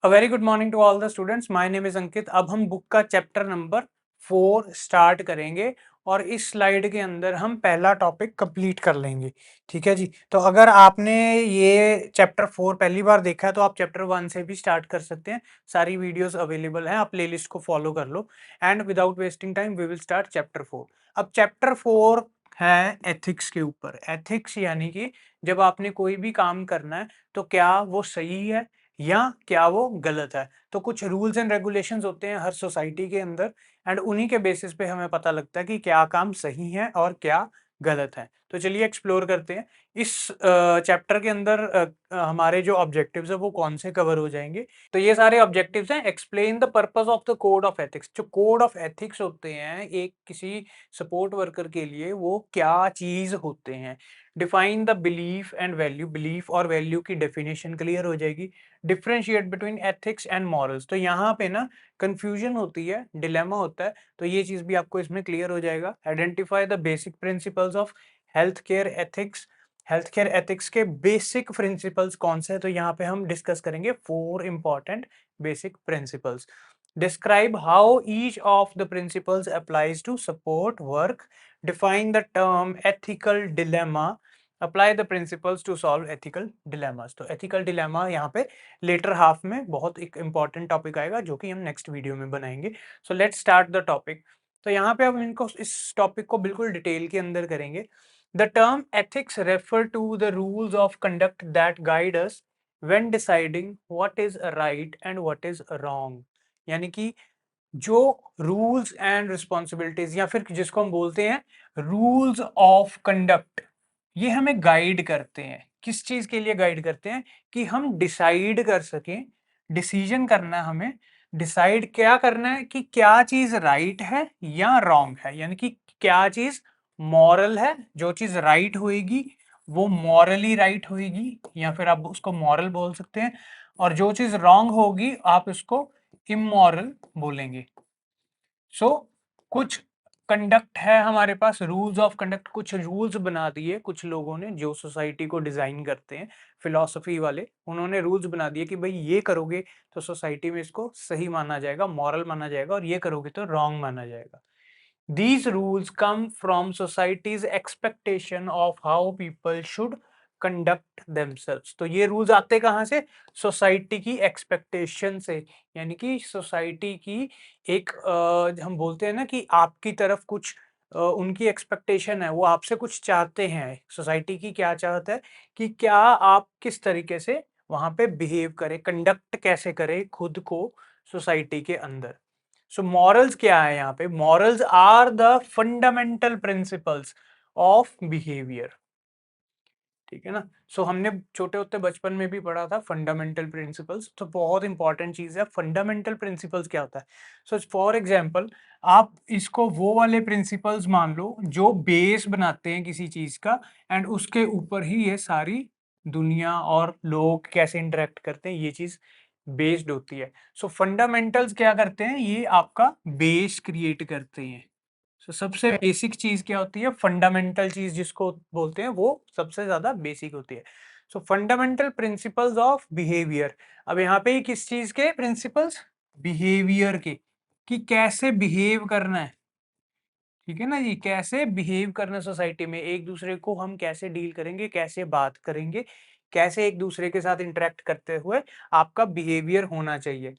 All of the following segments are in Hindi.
A very good morning to all the students. My name is Ankit. अब हम बुक का चैप्टर नंबर 4 स्टार्ट करेंगे और इस स्लाइड के अंदर हम पहला टॉपिक कंप्लीट कर लेंगे। ठीक है जी। तो अगर आपने ये चैप्टर 4 पहली बार देखा है तो आप चैप्टर 1 से भी स्टार्ट कर सकते हैं। सारी वीडियोस अवेलेबल हैं, आप प्लेलिस्ट को फॉलो कर लो। And without wasting time we will start chapter 4। अब चैप्टर 4 है एथिक्स के ऊपर। एथिक्स यानी कि जब आपने कोई भी काम करना है तो क्या वो सही है या क्या वो गलत है। तो कुछ रूल्स एंड रेगुलेशंस होते हैं हर सोसाइटी के अंदर, एंड उन्हीं के बेसिस पे हमें पता लगता है कि क्या काम सही है और क्या गलत है। तो चलिए एक्सप्लोर करते हैं। इस चैप्टर के अंदर हमारे जो ऑब्जेक्टिव्स है वो कौन से कवर हो जाएंगे। तो ये सारे ऑब्जेक्टिव्स हैं। Explain the purpose of the code of ethics. जो कोड ऑफ एथिक्स होते हैं एक किसी सपोर्ट वर्कर के लिए, वो क्या चीज होते हैं। Define the belief and value. Belief और वैल्यू की डेफिनेशन क्लियर हो जाएगी। Differentiate between ethics and morals. तो यहाँ पे ना कंफ्यूजन होती है, डिलेमा होता है, तो ये चीज भी आपको इसमें क्लियर हो जाएगा। Identify the basic principles of health care ethics. Health care ethics के बेसिक प्रिंसिपल्स कौन से हैं, तो यहाँ पे हम डिस्कस करेंगे 4 important basic principles. Describe how each of the principles applies to support work. Define the term ethical dilemma. Apply the principles to solve ethical dilemmas. तो एथिकल डिलेमा यहाँ पे लेटर हाफ में बहुत एक इंपॉर्टेंट टॉपिक आएगा जो कि हम नेक्स्ट वीडियो में बनाएंगे। So let's start the topic. तो यहाँ पे अब इनको इस टॉपिक को बिल्कुल डिटेल के अंदर करेंगे। The term ethics refer to the rules of conduct that guide us when deciding what is right and what is wrong. यानी कि जो रूल्स एंड रिस्पॉन्सिबिलिटीज या फिर जिसको हम बोलते हैं रूल्स ऑफ कंडक्ट, ये हमें गाइड करते हैं। किस चीज के लिए गाइड करते हैं? कि हम डिसाइड कर सकें। डिसीजन करना है हमें। डिसाइड क्या करना है कि क्या चीज राइट है या रॉन्ग है। यानी कि क्या चीज मॉरल है, जो चीज राइट होएगी वो मॉरली राइट होएगी या फिर आप उसको मॉरल बोल सकते हैं, और जो चीज रॉन्ग होगी आप उसको इमोरल बोलेंगे। सो कुछ कंडक्ट है हमारे पास, रूल्स ऑफ कंडक्ट। कुछ रूल्स बना दिए कुछ लोगों ने जो सोसाइटी को डिजाइन करते हैं, फिलॉसफी वाले। उन्होंने रूल्स बना दिए कि भाई ये करोगे तो सोसाइटी में इसको सही माना जाएगा, मॉरल माना जाएगा, और ये करोगे तो रॉन्ग माना जाएगा। These rules come from society's expectation of how people should conduct themselves। तो ये रूल्स आते कहाँ से? सोसाइटी की एक्सपेक्टेशन से। यानी कि सोसाइटी की एक हम बोलते हैं ना कि आपकी तरफ कुछ उनकी एक्सपेक्टेशन है, वो आपसे कुछ चाहते हैं। सोसाइटी की क्या चाहता है कि क्या आप किस तरीके से वहां पे बिहेव करें, कंडक्ट कैसे करें खुद को सोसाइटी के अंदर। सो मॉरल्स क्या है यहाँ पे? Morals are the fundamental principles of behaviour. ठीक है ना। सो हमने छोटे होते बचपन में भी पढ़ा था फंडामेंटल प्रिंसिपल्स। तो बहुत इंपॉर्टेंट चीज है फंडामेंटल प्रिंसिपल्स क्या होता है। सो फॉर एग्जांपल आप इसको वो वाले प्रिंसिपल्स मान लो जो बेस बनाते हैं किसी चीज का, एंड उसके ऊपर ही ये सारी दुनिया और लोग कैसे इंटरेक्ट करते हैं ये चीज बेस्ड होती है। सो फंडामेंटल्स क्या करते हैं? ये आपका बेस क्रिएट करते हैं। सबसे बेसिक चीज क्या होती है? फंडामेंटल चीज जिसको बोलते हैं वो सबसे ज्यादा बेसिक होती है। सो फंडामेंटल प्रिंसिपल्स ऑफ बिहेवियर। अब यहाँ पे किस चीज के प्रिंसिपल्स? बिहेवियर के, कि कैसे बिहेव करना है। ठीक है ना जी, कैसे बिहेव करना सोसाइटी में, एक दूसरे को हम कैसे डील करेंगे, कैसे बात करेंगे, कैसे एक दूसरे के साथ इंटरेक्ट करते हुए आपका बिहेवियर होना चाहिए।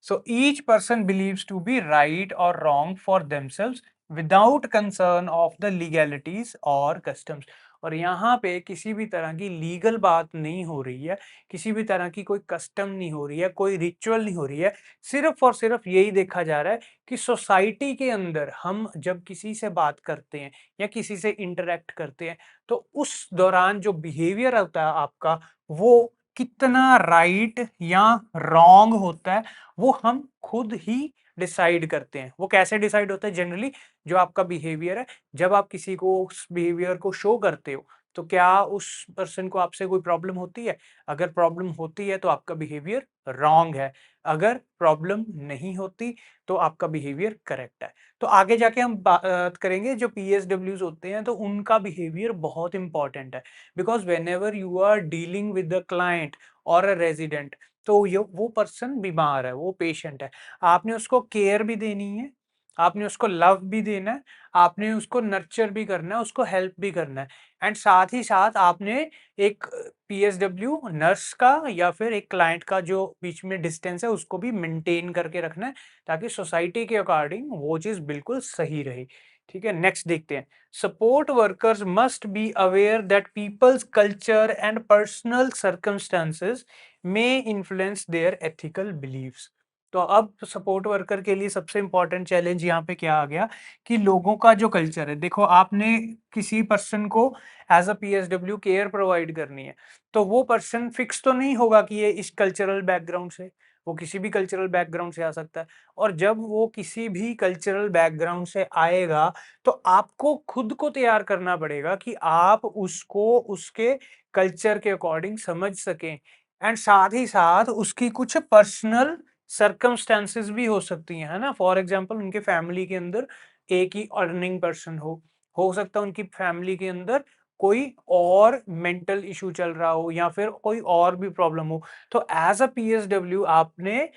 So each person believes to be right और wrong for themselves without concern of the legalities और कस्टम्स। और यहाँ पे किसी भी तरह की लीगल बात नहीं हो रही है, किसी भी तरह की कोई कस्टम नहीं हो रही है, कोई रिचुअल नहीं हो रही है। सिर्फ और सिर्फ यही देखा जा रहा है कि सोसाइटी के अंदर हम जब किसी से बात करते हैं या किसी से इंटरेक्ट करते हैं तो उस दौरान जो बिहेवियर होता है आपका, वो कितना राइट या रॉन्ग होता है वो हम खुद ही डिसाइड करते हैं। वो कैसे डिसाइड होता है? जनरली जो आपका बिहेवियर है, जब आप किसी को उस बिहेवियर को शो करते हो तो क्या उस पर्सन को आपसे कोई प्रॉब्लम होती है? अगर प्रॉब्लम होती है तो आपका बिहेवियर रॉन्ग है। अगर प्रॉब्लम नहीं होती तो आपका बिहेवियर करेक्ट है। तो आगे जाके हम बात करेंगे जो पीएसडब्ल्यूज होते हैं तो उनका बिहेवियर बहुत इंपॉर्टेंट है। Because whenever you are dealing with the client और अ रेजिडेंट, तो ये वो पर्सन बीमार है, वो पेशेंट है। आपने उसको केयर भी देनी है, आपने उसको लव भी देना है, आपने उसको नर्चर भी करना है, उसको हेल्प भी करना है एंड साथ ही साथ आपने एक पीएसडब्ल्यू नर्स का या फिर एक क्लाइंट का जो बीच में डिस्टेंस है उसको भी मेंटेन करके रखना है ताकि सोसाइटी के अकॉर्डिंग वो चीज़ बिल्कुल सही रहे। ठीक है, नेक्स्ट देखते हैं। Support workers must be aware that people's culture and personal circumstances may influence their ethical beliefs. तो अब सपोर्ट वर्कर के लिए सबसे इंपॉर्टेंट चैलेंज यहाँ पे क्या आ गया कि लोगों का जो कल्चर है, देखो आपने किसी पर्सन को as a PSW care provide करनी है, तो वो पर्सन फिक्स तो नहीं होगा कि ये इस कल्चरल बैकग्राउंड से, वो किसी भी कल्चरल बैकग्राउंड से आ सकता है। और जब वो किसी भी कल्चरल बैकग्राउंड से आएगा तो आपको खुद को तैयार करना पड़ेगा कि आप उसको उसके कल्चर के अकॉर्डिंग समझ सकें एंड साथ ही साथ उसकी कुछ पर्सनल सर्कमस्टेंसेस भी हो सकती हैं, है ना। फॉर एग्जांपल उनके फैमिली के अंदर एक ही अर्निंग पर्सन हो सकता है उनकी फैमिली के अंदर कोई और मेंटल इशू चल रहा हो या फिर कोई और भी प्रॉब्लम हो। तो एज अ पीएसडब्ल्यू आपने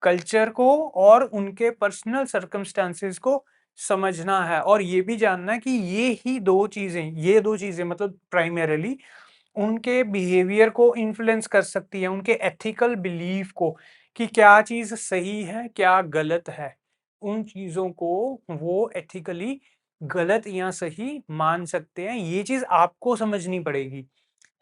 कल्चर को और उनके पर्सनल सर्कमस्टेंसेस को समझना है और ये भी जानना है कि ये दो चीजें मतलब प्राइमरीली उनके बिहेवियर को इन्फ्लुएंस कर सकती है, उनके एथिकल बिलीफ को कि क्या चीज सही है क्या गलत है। उन चीजों को वो एथिकली गलत या सही मान सकते हैं, ये चीज आपको समझनी पड़ेगी।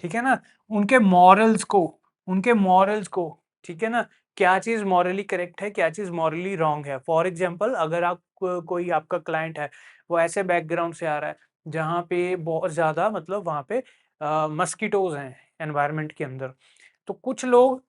ठीक है ना। उनके मॉरल्स को ठीक है ना, क्या चीज मॉरली करेक्ट है क्या चीज मॉरली रॉन्ग है। फॉर एग्जांपल अगर आप कोई आपका क्लाइंट है वो ऐसे बैकग्राउंड से आ रहा है जहाँ पे बहुत ज्यादा मतलब वहाँ पे मस्कीटोज हैं एनवायरनमेंट के अंदर, तो कुछ लोग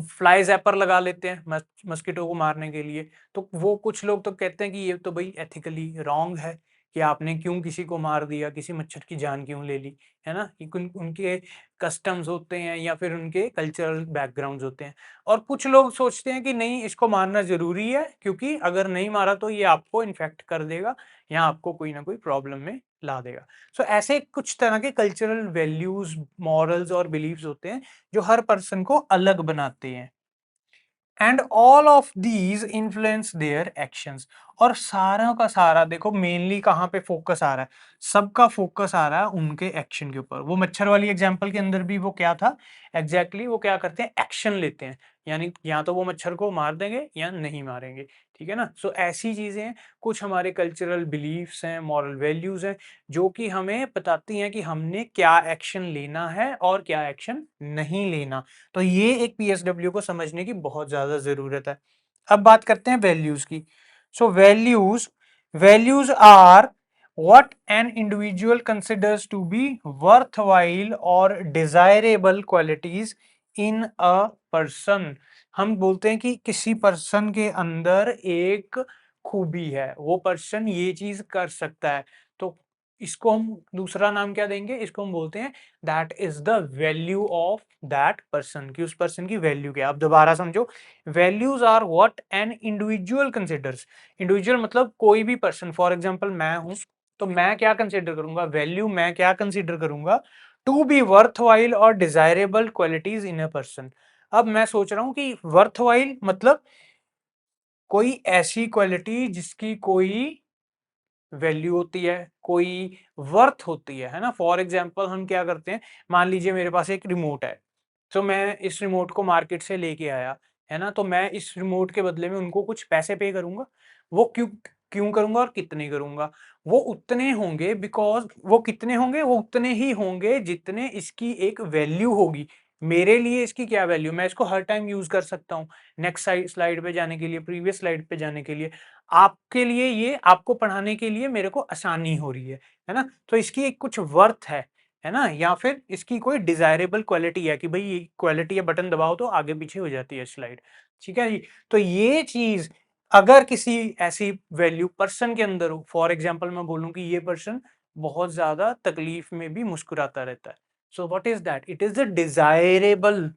फ्लाई जैपर लगा लेते हैं मस्कीटो को मारने के लिए। तो वो कुछ लोग तो कहते हैं कि ये तो भाई एथिकली रॉन्ग है कि आपने क्यों किसी को मार दिया, किसी मच्छर की जान क्यों ले ली, है ना। कि उनके कस्टम्स होते हैं या फिर उनके कल्चरल बैकग्राउंड्स होते हैं। और कुछ लोग सोचते हैं कि नहीं इसको मारना जरूरी है क्योंकि अगर नहीं मारा तो ये आपको इन्फेक्ट कर देगा या आपको कोई ना कोई प्रॉब्लम में ला देगा। सो ऐसे कुछ तरह के कल्चरल वैल्यूज मॉरल्स और बिलीव्स होते हैं जो हर पर्सन को अलग बनाते हैं and all of these influence their actions. और सारा का सारा देखो मेनली कहाँ पे फोकस आ रहा है, सबका फोकस आ रहा है उनके एक्शन के ऊपर। वो मच्छर वाली एग्जांपल के अंदर भी वो क्या था एग्जैक्टली वो क्या करते हैं एक्शन लेते हैं, यानी या तो वो मच्छर को मार देंगे या नहीं मारेंगे। ठीक है ना। सो ऐसी चीजें हैं, कुछ हमारे कल्चरल बिलीफ्स हैं मॉरल वैल्यूज हैं जो कि हमें बताती हैं कि हमने क्या एक्शन लेना है और क्या एक्शन नहीं लेना। तो ये एक पीएसडब्ल्यू को समझने की बहुत ज्यादा जरूरत है। अब बात करते हैं वैल्यूज की। So values are what an individual considers to be worthwhile or desirable qualities in a person। हम बोलते हैं कि किसी पर्सन के अंदर एक खूबी है, वो पर्सन ये चीज कर सकता है, तो इसको हम दूसरा नाम क्या देंगे, इसको हम बोलते हैं that is the value of that person, कि उस पर्सन की वैल्यू क्या है। अब दोबारा समझो, values are what an individual considers. Individual मतलब कोई भी पर्सन, फॉर एग्जांपल मैं हूं तो मैं क्या कंसिडर करूंगा, वैल्यू मैं क्या कंसिडर करूंगा, टू बी वर्थवाइल और desirable qualities in a person. अब मैं सोच रहा हूं कि वर्थवाइल मतलब कोई ऐसी क्वालिटी जिसकी कोई वैल्यू होती है, कोई वर्थ होती है ना। फॉर एग्जांपल हम क्या करते हैं, मान लीजिए मेरे पास एक रिमोट है, तो मैं इस रिमोट को मार्केट से लेके आया, है ना, तो मैं इस रिमोट के बदले में उनको कुछ पैसे पे करूंगा। वो क्यों क्यों करूंगा और कितने करूंगा, वो उतने होंगे बिकॉज वो कितने होंगे, वो उतने ही होंगे जितने इसकी एक वैल्यू होगी। मेरे लिए इसकी क्या वैल्यू, मैं इसको हर टाइम यूज कर सकता हूँ, नेक्स्ट स्लाइड पे जाने के लिए, प्रीवियस स्लाइड पे जाने के लिए, आपके लिए ये आपको पढ़ाने के लिए मेरे को आसानी हो रही है ना। तो इसकी एक कुछ वर्थ है ना, या फिर इसकी कोई डिजायरेबल क्वालिटी है कि भाई ये क्वालिटी है, बटन दबाओ तो आगे पीछे हो जाती है स्लाइड। ठीक है जी। तो ये चीज अगर किसी ऐसी वैल्यू पर्सन के अंदर हो, फॉर एग्जांपल मैं बोलूं कि ये पर्सन बहुत ज्यादा तकलीफ में भी मुस्कुराता रहता है, so what is that, it is the desirable.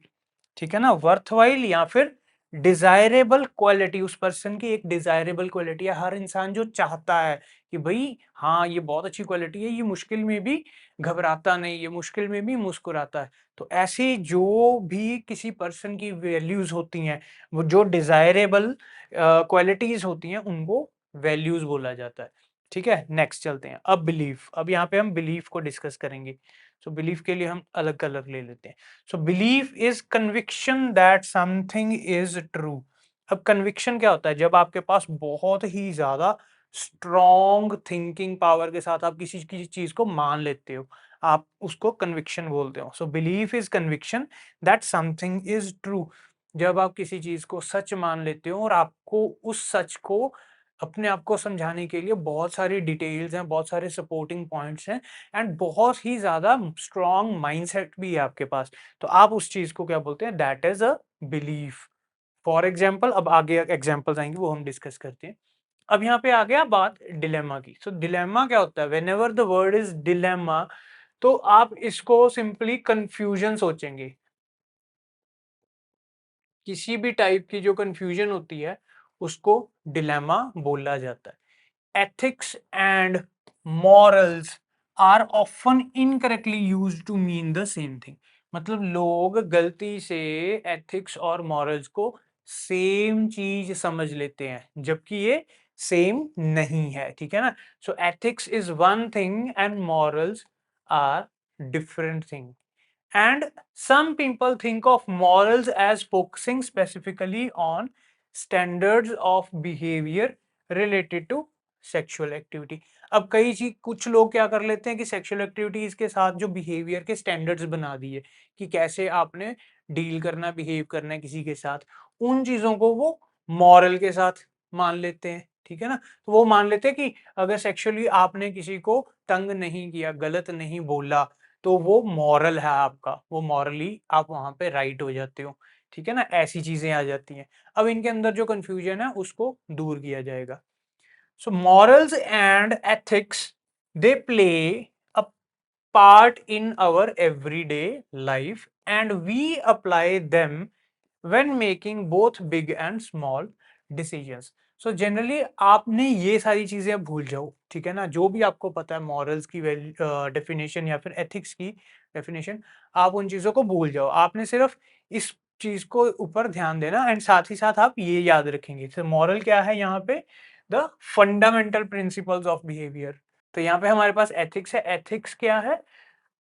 ठीक है ना, वर्थवाइल या फिर डिजायरेबल क्वालिटी, उस पर्सन की एक डिजायरेबल क्वालिटी है। हर इंसान जो चाहता है कि भाई हाँ ये बहुत अच्छी क्वालिटी है, ये मुश्किल में भी घबराता नहीं, ये मुश्किल में भी मुस्कुराता है। तो ऐसे जो भी किसी पर्सन की वैल्यूज होती हैं, वो जो डिजायरेबल क्वालिटीज होती हैं, उनको वैल्यूज बोला जाता है। ठीक है, नेक्स्ट चलते हैं। अब बिलीफ, अब यहाँ पे हम बिलीफ को डिस्कस करेंगे। सो बिलीफ के लिए हम अलग अलग ले लेते हैं। So belief is conviction that something is true. अब कन्विक्शन क्या होता है? जब आपके पास बहुत ही ज्यादा स्ट्रॉन्ग थिंकिंग पावर के साथ आप किसी की चीज को मान लेते हो, आप उसको कन्विक्शन बोलते हो। So belief is conviction that something is true. जब आप किसी चीज को सच मान लेते हो और आपको उस सच को अपने आप को समझाने के लिए बहुत सारी डिटेल्स हैं, बहुत सारे सपोर्टिंग पॉइंट्स हैं, एंड बहुत ही ज्यादा स्ट्रॉन्ग माइंडसेट भी है आपके पास, तो आप उस चीज को क्या बोलते हैं? That is a belief. For example, अब आगे एग्जाम्पल्स आएंगे, वो हम डिस्कस करते हैं। अब यहाँ पे आ गया बात डिलेमा की। सो डिलेमा क्या होता है? When ever the word is dilemma, तो आप इसको सिंपली कंफ्यूजन सोचेंगे। किसी भी टाइप की जो कंफ्यूजन होती है, उसको डिलेमा बोला जाता है। Ethics and morals are often incorrectly used to mean the same thing. मतलब लोग गलती से एथिक्स और मॉरल्स को सेम चीज समझ लेते हैं, जबकि ये सेम नहीं है। ठीक है ना? So ethics is one thing and morals are different thing. And some people think of morals as focusing specifically on standards of behavior related to sexual activity. अब कई चीज, कुछ लोग क्या कर लेते हैं कि सेक्सुअल एक्टिविटीज के साथ जो बिहेवियर के स्टैंडर्ड्स बना दिए कि कैसे आपने डील करना, बिहेव करना है किसी के साथ, उन चीजों को वो मॉरल के साथ मान लेते हैं। ठीक है ना? तो वो मान लेते हैं कि अगर सेक्सुअली आपने किसी को तंग नहीं किया, गलत नहीं बोला, तो वो मॉरल है आपका, वो मॉरली आप वहां पे राइट हो जाते हो। ठीक है ना? ऐसी चीजें आ जाती हैं। अब इनके अंदर जो कंफ्यूजन है उसको दूर किया जाएगा। So morals and ethics, they play a part in our everyday life and we apply them when making both big and small decisions. So generally आपने ये सारी चीजें भूल जाओ। ठीक है ना? जो भी आपको पता है मॉरल्स की डेफिनेशन या फिर एथिक्स की डेफिनेशन, आप उन चीजों को भूल जाओ। आपने सिर्फ इस चीज को ऊपर ध्यान देना, एंड साथ ही साथ आप ये याद रखेंगे। तो मॉरल क्या है यहाँ पे? The fundamental principles of behaviour. तो यहाँ पे हमारे पास एथिक्स है। एथिक्स क्या है?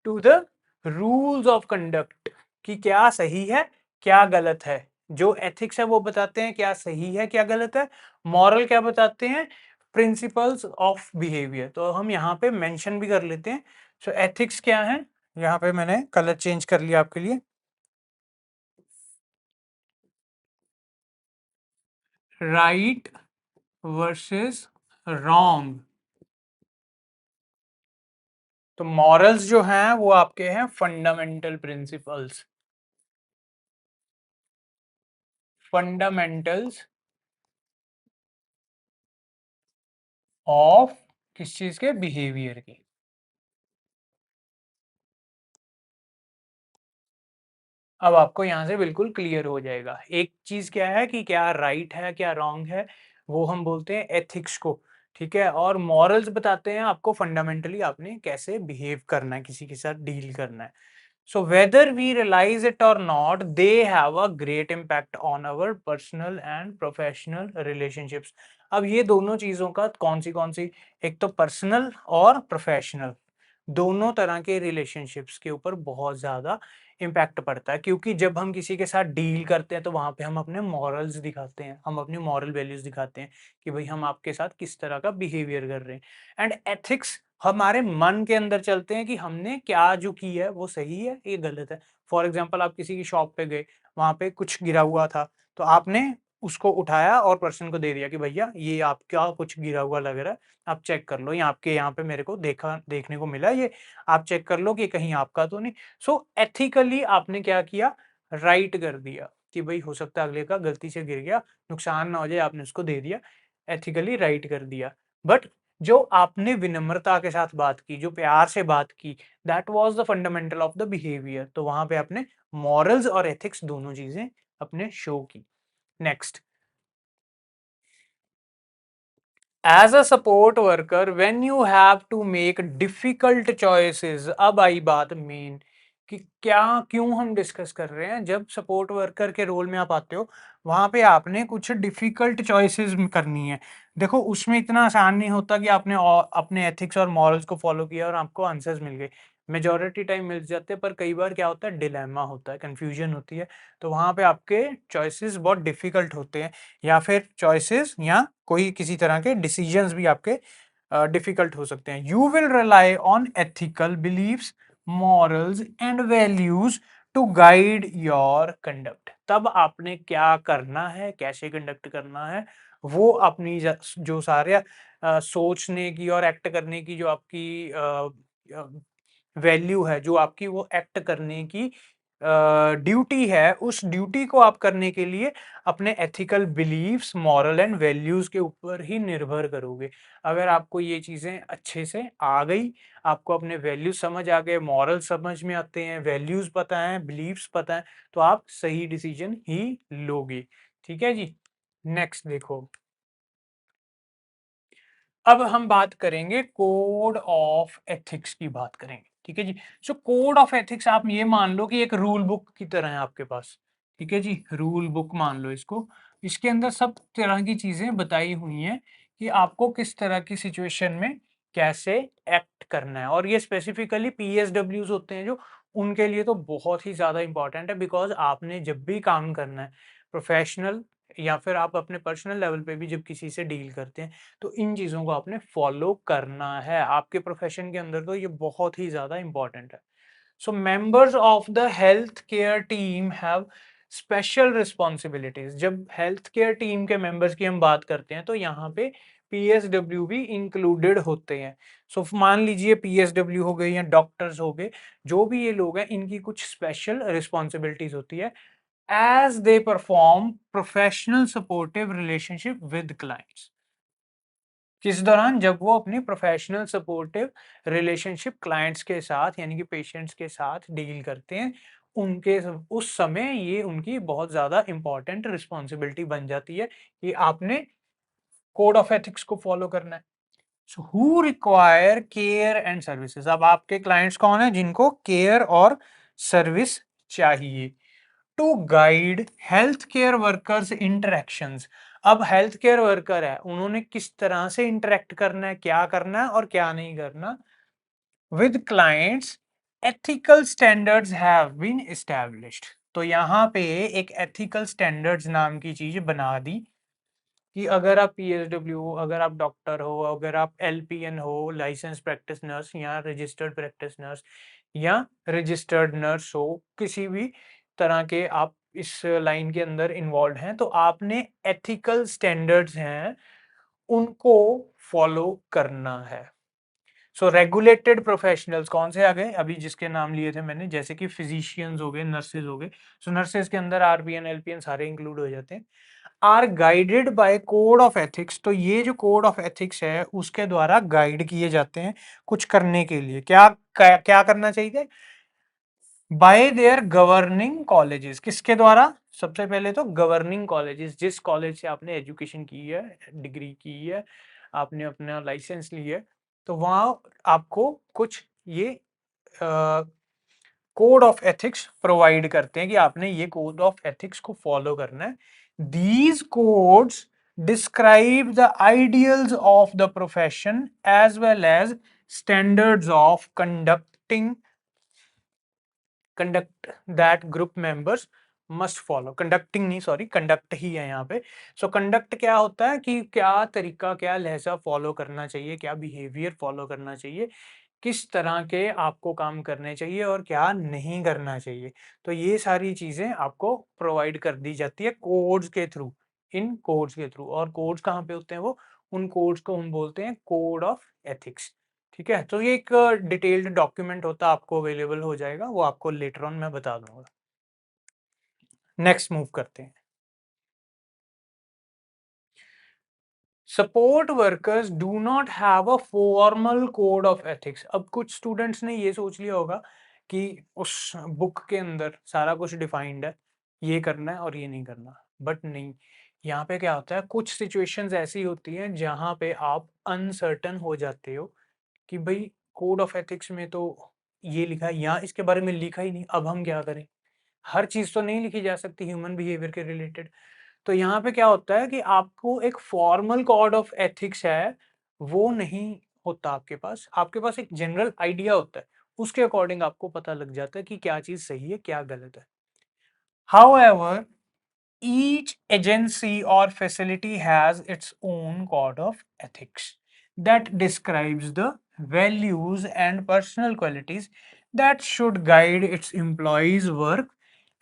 To the rules of conduct, कि क्या सही है, क्या गलत है। जो एथिक्स है वो बताते हैं क्या सही है, क्या गलत है। मॉरल क्या बताते हैं? Principles of behaviour. तो हम यहाँ पे मेंशन भी कर लेते हैं। सो एथिक्स क्या है? यहाँ पे मैंने कलर चेंज कर लिया आपके लिए। Right versus wrong. तो मॉरल्स जो हैं वो आपके हैं फंडामेंटल प्रिंसिपल्स, फंडामेंटल्स ऑफ किस चीज के? बिहेवियर की। अब आपको यहाँ से बिल्कुल क्लियर हो जाएगा। एक चीज क्या है कि क्या राइट है, क्या रॉन्ग है, वो हम बोलते हैं एथिक्स को। ठीक है? और मॉरल्स बताते हैं आपको फंडामेंटली आपने कैसे बिहेव करना है, किसी के साथ डील करना है। So whether we realise it और not, they have a great impact on our personal and professional relationships. अब ये दोनों चीजों का कौन सी? एक तो पर्सनल और प्रोफेशनल, दोनों तरह के रिलेशनशिप्स के ऊपर बहुत ज्यादा इम्पैक्ट पड़ता है। क्योंकि जब हम किसी के साथ डील करते हैं तो वहां पे हम अपने मॉरल्स दिखाते हैं, हम अपनी मॉरल वैल्यूज दिखाते हैं कि भाई हम आपके साथ किस तरह का बिहेवियर कर रहे हैं। एंड एथिक्स हमारे मन के अंदर चलते हैं कि हमने क्या जो की है वो सही है, ये गलत है। फॉर एग्जाम्पल, आप किसी की शॉप पे गए, वहां पे कुछ गिरा हुआ था, तो आपने उसको उठाया और पर्सन को दे दिया कि भैया ये आपका कुछ गिरा हुआ लग रहा है, आप चेक कर लो, ये आपके यहाँ पे मेरे को देखने को मिला, ये आप चेक कर लो कि कहीं आपका तो नहीं। सो एथिकली आपने क्या किया? राइट कर दिया कि भाई हो सकता है अगले का गलती से गिर गया, नुकसान ना हो जाए, आपने उसको दे दिया, एथिकली राइट कर दिया। बट जो आपने विनम्रता के साथ बात की, जो प्यार से बात की, that was the fundamental of the behaviour. तो वहां पे आपने मॉरल्स और एथिक्स दोनों चीजें अपने शो की। Next, as a support worker when you have to make difficult choices. अब आई बात मेन कि क्या क्यों हम डिस्कस कर रहे हैं। जब सपोर्ट वर्कर के रोल में आप आते हो, वहां पे आपने कुछ डिफिकल्ट चॉइसेस करनी है। देखो, उसमें इतना आसान नहीं होता कि आपने अपने एथिक्स और मॉरल्स को फॉलो किया और आपको आंसर्स मिल गए। मेजोरिटी टाइम मिल जाते हैं, पर कई बार क्या होता है, डिलेमा होता है, कंफ्यूजन होती है। तो वहां पे आपके चॉइसेस बहुत डिफिकल्ट होते हैं, या फिर चॉइसेस या कोई किसी तरह के डिसीजंस भी आपके डिफिकल्ट हो सकते हैं। You will rely on ethical beliefs, morals and values to guide your conduct. तब आपने क्या करना है, कैसे कंडक्ट करना है, वो अपनी जो सारे सोचने की और एक्ट करने की जो आपकी वैल्यू है, जो आपकी वो एक्ट करने की ड्यूटी है, उस ड्यूटी को आप करने के लिए अपने ethical beliefs, moral and values के ऊपर ही निर्भर करोगे। अगर आपको ये चीजें अच्छे से आ गई, आपको अपने वैल्यूज समझ आ गए, मॉरल समझ में आते हैं, वैल्यूज पता है, बिलीव्स पता है, तो आप सही डिसीजन ही लोगे। ठीक है जी। नेक्स्ट देखो, अब हम बात करेंगे कोड ऑफ एथिक्स की बात करेंगे। ठीक है जी। सो कोड ऑफ एथिक्स आप ये मान लो कि एक रूल बुक की तरह है आपके पास। ठीक है जी, रूल बुक मान लो इसको। इसके अंदर सब तरह की चीजें बताई हुई हैं कि आपको किस तरह की सिचुएशन में कैसे एक्ट करना है। और ये स्पेसिफिकली पीएसडब्ल्यूज होते हैं जो, उनके लिए तो बहुत ही ज्यादा इंपॉर्टेंट है। बिकॉज आपने जब भी काम करना है, प्रोफेशनल या फिर आप अपने पर्सनल लेवल पे भी जब किसी से डील करते हैं, तो इन चीज़ों को आपने फॉलो करना है। आपके प्रोफेशन के अंदर तो ये बहुत ही ज़्यादा इंपॉर्टेंट है। So members of the health care team have special responsibilities. जब हेल्थ केयर टीम के मेंबर्स की हम बात करते हैं, तो यहाँ पे पीएसडब्ल्यू भी इंक्लूडेड होते हैं। सो मान लीजिए पीएसडब्ल्यू हो गए या डॉक्टर्स हो गए, जो भी ये लोग हैं, इनकी कुछ स्पेशल रिस्पॉन्सिबिलिटीज होती है as they perform professional supportive relationship with clients. किस दौरान? जब वो अपनी प्रोफेशनल सपोर्टिव रिलेशनशिप क्लाइंट्स के साथ यानी कि पेशेंट्स के साथ डील करते हैं, उनके उस समय ये उनकी बहुत ज्यादा इंपॉर्टेंट रिस्पॉन्सिबिलिटी बन जाती है कि आपने कोड ऑफ एथिक्स को फॉलो करना है। So who require care and services. अब आपके क्लाइंट्स कौन है? जिनको केयर और सर्विस चाहिए। To guide health care workers interactions. अब हेल्थ केयर वर्कर है, उन्होंने किस तरह से इंटरेक्ट करना है, क्या करना है और क्या नहीं करना with clients, ethical standards have been established. तो यहाँ पे एक एथिकल स्टैंडर्ड्स नाम की चीज बना दी कि अगर आप पीएसडब्ल्यू हो, अगर आप डॉक्टर हो, अगर आप एलपीएन हो, लाइसेंस प्रैक्टिस नर्स या रजिस्टर्ड प्रैक्टिस नर्स या रजिस्टर्ड नर्स हो, किसी भी तरह के आप इस लाइन के अंदर इन्वॉल्व हैं, तो आपने एथिकल स्टैंडर्ड्स हैं, उनको फॉलो करना है। सो रेगुलेटेड प्रोफेशनल्स कौन से आ गए? अभी जिसके नाम लिए थे मैंने, जैसे कि फिजिशियंस हो गए, नर्सेज हो गए। सो नर्सेज के अंदर आरपीएन, एलपीएन सारे इंक्लूड हो जाते हैं। Are guided by code of ethics. तो ये जो कोड ऑफ एथिक्स है, उसके द्वारा गाइड किए जाते हैं कुछ करने के लिए। क्या करना चाहिए? Bye there governing colleges. किसके द्वारा? सबसे पहले तो गवर्निंग कॉलेजेस, जिस कॉलेज से आपने एजुकेशन की है, डिग्री की है, आपने अपना लाइसेंस लिया है, तो वहां आपको कुछ ये कोड ऑफ एथिक्स प्रोवाइड करते हैं कि आपने ये कोड ऑफ एथिक्स को फॉलो करना है। These codes describe the ideals of the profession as well as standards of conduct that group members must follow. Conducting नहीं, सॉरी, कंडक्ट ही है यहाँ पे। सो कंडक्ट क्या होता है कि क्या तरीका, क्या लहजा फॉलो करना चाहिए, क्या बिहेवियर फॉलो करना चाहिए, किस तरह के आपको काम करने चाहिए और क्या नहीं करना चाहिए। तो ये सारी चीजें आपको प्रोवाइड कर दी जाती है कोड्स के थ्रू, इन कोड्स के थ्रू। और कोड्स कहाँ पे होते हैं? वो उन कोड्स को हम बोलते हैं कोड ऑफ एथिक्स। ठीक है, तो ये एक डिटेल्ड डॉक्यूमेंट होता है, आपको अवेलेबल हो जाएगा, वो आपको लेटर ऑन मैं बता दूंगा। नेक्स्ट मूव करते हैं। Support workers do not have a formal code of ethics. अब कुछ स्टूडेंट्स ने ये सोच लिया होगा कि उस बुक के अंदर सारा कुछ डिफाइंड है, ये करना है और ये नहीं करना। बट नहीं, यहाँ पे क्या होता है, कुछ सिचुएशंस ऐसी होती हैं जहाँ पे आप अनसर्टन हो जाते हो कि भाई कोड ऑफ एथिक्स में तो ये लिखा है, यहाँ इसके बारे में लिखा ही नहीं, अब हम क्या करें। हर चीज तो नहीं लिखी जा सकती ह्यूमन बिहेवियर के रिलेटेड। तो यहाँ पे क्या होता है कि आपको एक फॉर्मल कोड ऑफ एथिक्स है, वो नहीं होता आपके पास एक जनरल आइडिया होता है, उसके अकॉर्डिंग आपको पता लग जाता है कि क्या चीज सही है क्या गलत है। However, each agency or facility has its own code of ethics that describes the values and personal qualities that should guide its employees' work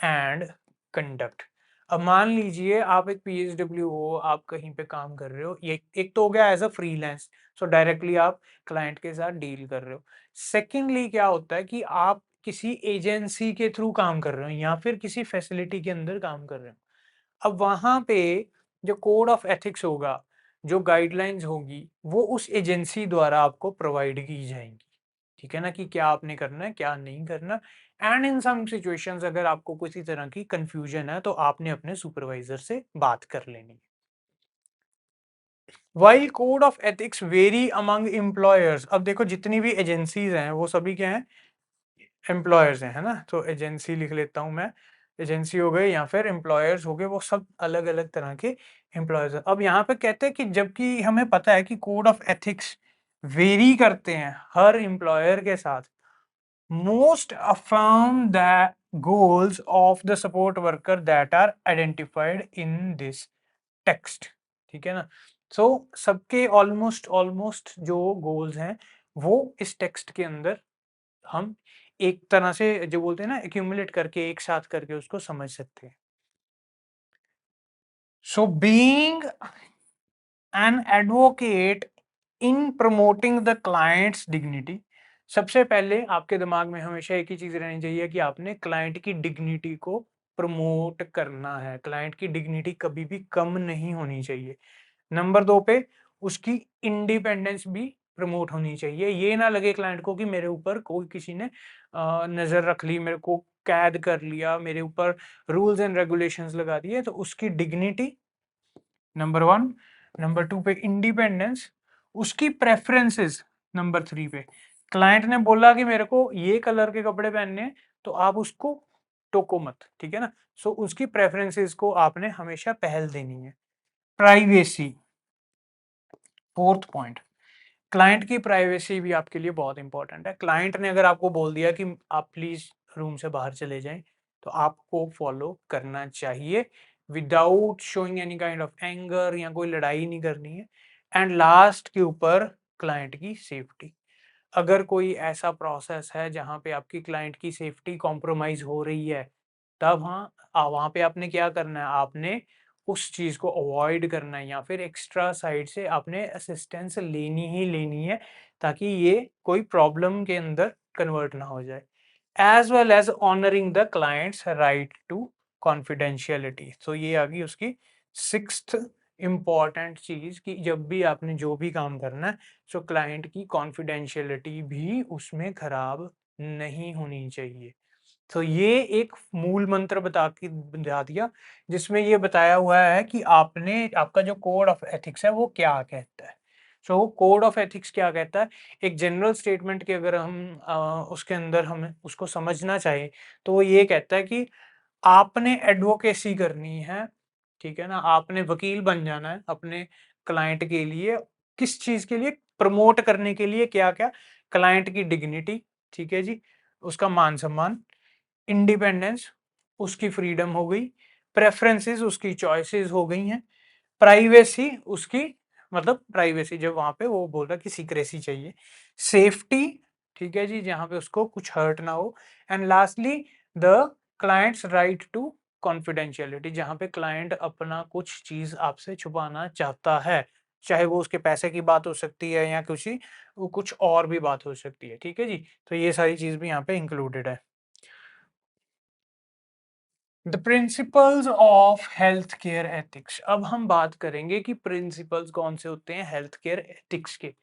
and conduct. अब मान लीजिए आप एक PSW हो, आप कहीं पे काम कर रहे हो, ये एक तो हो गया as a freelance, so directly आप क्लाइंट के साथ डील कर रहे हो। सेकेंडली क्या होता है कि आप किसी एजेंसी के थ्रू काम कर रहे हो या फिर किसी फैसिलिटी के अंदर काम कर रहे हो। अब वहां पे जो कोड ऑफ एथिक्स होगा, जो गाइडलाइंस होगी, वो उस एजेंसी द्वारा आपको प्रोवाइड की जाएंगी। ठीक है ना, कि क्या आपने करना है क्या नहीं करना। एंड इन सम सिचुएशंस अगर आपको किसी तरह की कंफ्यूजन है तो आपने अपने सुपरवाइजर से बात कर लेनी है। While code of ethics very among employers, अब देखो जितनी भी एजेंसीज हैं वो सभी क्या हैं, एम्प्लॉयर्स हैं, है ना। तो एजेंसी लिख लेता हूं मैं, एजेंसी हो गए या फिर एम्प्लॉयर्स हो गए, वो सब अलग अलग तरह के एम्प्लॉयर्स हैं। अब यहाँ पे कहते हैं कि जबकि हमें पता है कि कोड ऑफ एथिक्स वेरी करते हैं हर एम्प्लॉयर के साथ, most affirm the goals of the support worker that are identified in this text। ठीक है ना। सो सबके ऑलमोस्ट ऑलमोस्ट जो गोल्स हैं वो इस टेक्स्ट के अंदर हम एक तरह से जो बोलते हैं ना एक्यूमुलेट करके एक साथ करके उसको समझ सकते हैं। So being an advocate in promoting the clients dignity, सबसे पहले आपके दिमाग में हमेशा एक ही चीज रहनी चाहिए कि आपने क्लाइंट की डिग्निटी को प्रमोट करना है। क्लाइंट की डिग्निटी कभी भी कम नहीं होनी चाहिए। नंबर 2 पे उसकी इंडिपेंडेंस भी प्रमोट होनी चाहिए। ये ना लगे क्लाइंट को कि मेरे ऊपर कोई किसी ने नजर रख ली, मेरे को कैद कर लिया, मेरे ऊपर रूल्स एंड रेगुलेशंस लगा दिए। तो उसकी डिग्निटी नंबर 1, नंबर 2 पे इंडिपेंडेंस, उसकी प्रेफरेंसेस नंबर 3 पे। क्लाइंट ने बोला कि मेरे को ये कलर के कपड़े पहनने हैं तो आप उसको टोको मत, ठीक है ना। सो उसकी प्रेफरेंसेस को आपने हमेशा पहल देनी है। प्राइवेसी, फोर्थ पॉइंट, क्लाइंट की प्राइवेसी भी आपके लिए बहुत इंपॉर्टेंट है। क्लाइंट ने अगर आपको बोल दिया कि आप प्लीज रूम से बाहर चले जाएं, तो आपको फॉलो करना चाहिए without showing any kind of anger, या कोई लड़ाई नहीं करनी है। एंड लास्ट के ऊपर क्लाइंट की सेफ्टी, अगर कोई ऐसा प्रोसेस है जहां पे आपकी क्लाइंट की सेफ्टी कॉम्प्रोमाइज हो रही है, तब हाँ वहां पे आपने क्या करना है, आपने उस चीज को अवॉइड करना है या फिर एक्स्ट्रा साइड से आपने असिस्टेंस लेनी ही लेनी है, ताकि ये कोई प्रॉब्लम के अंदर कन्वर्ट ना हो जाए। As well as honouring the client's right to confidentiality. तो ये आ गई उसकी सिक्स्थ इंपॉर्टेंट चीज कि जब भी आपने जो भी काम करना है, सो क्लाइंट की कॉन्फिडेंशियलिटी भी उसमें खराब नहीं होनी चाहिए। तो ये एक मूल मंत्र बता दिया, जिसमें ये बताया हुआ है कि आपने आपका जो कोड ऑफ एथिक्स है वो क्या कहता है। सो कोड ऑफ एथिक्स क्या कहता है, एक जनरल स्टेटमेंट के अगर हम उसके अंदर हम उसको समझना चाहें, तो वो ये कहता है कि आपने एडवोकेसी करनी है, ठीक है ना, आपने वकील बन जाना है अपने क्लाइंट के लिए। किस चीज के लिए, प्रमोट करने के लिए, क्या क्या, क्लाइंट की डिग्निटी, ठीक है जी, उसका मान सम्मान, इंडिपेंडेंस, उसकी फ्रीडम हो गई, प्रेफरेंसेस उसकी चॉइसेस हो गई हैं, प्राइवेसी उसकी, मतलब प्राइवेसी जब वहां पे वो बोल रहा कि सीक्रेसी चाहिए, सेफ्टी, ठीक है जी, जहां पे उसको कुछ हर्ट ना हो, and lastly the client's right to confidentiality, जहां पे क्लाइंट अपना कुछ चीज आपसे छुपाना चाहता है, चाहे वो उसके पैसे की बात हो सकती है या कुछ और भी बात हो सकती है, ठीक है जी। तो ये सारी चीज भी यहाँ पे इंक्लूडेड है। The principles of health care ethics, अब हम बात करेंगे कि प्रिंसिपल्स कौन से होते हैं हेल्थ केयर एथिक्स के।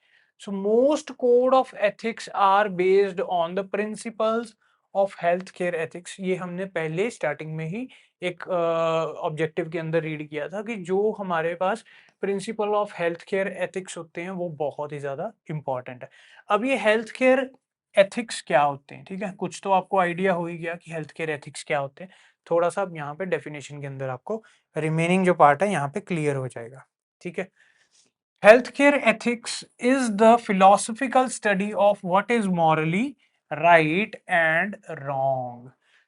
So most code of ethics are based on the principles of health care ethics, ये हमने पहले स्टार्टिंग में ही एक ऑब्जेक्टिव के अंदर रीड किया था कि जो हमारे पास principle of health care ethics होते हैं वो बहुत ही ज़्यादा इंपॉर्टेंट है। अब ये हेल्थ केयर एथिक्स क्या होते हैं, ठीक है, कुछ तो आपको आइडिया हो ही गया कि हेल्थ केयर एथिक्स क्या होते हैं। थोड़ा सा अब यहाँ पे डेफिनेशन के अंदर आपको रिमेनिंग जो पार्ट है यहाँ पे क्लियर हो जाएगा, ठीक है। Healthcare ethics is the philosophical study of what is morally right and wrong.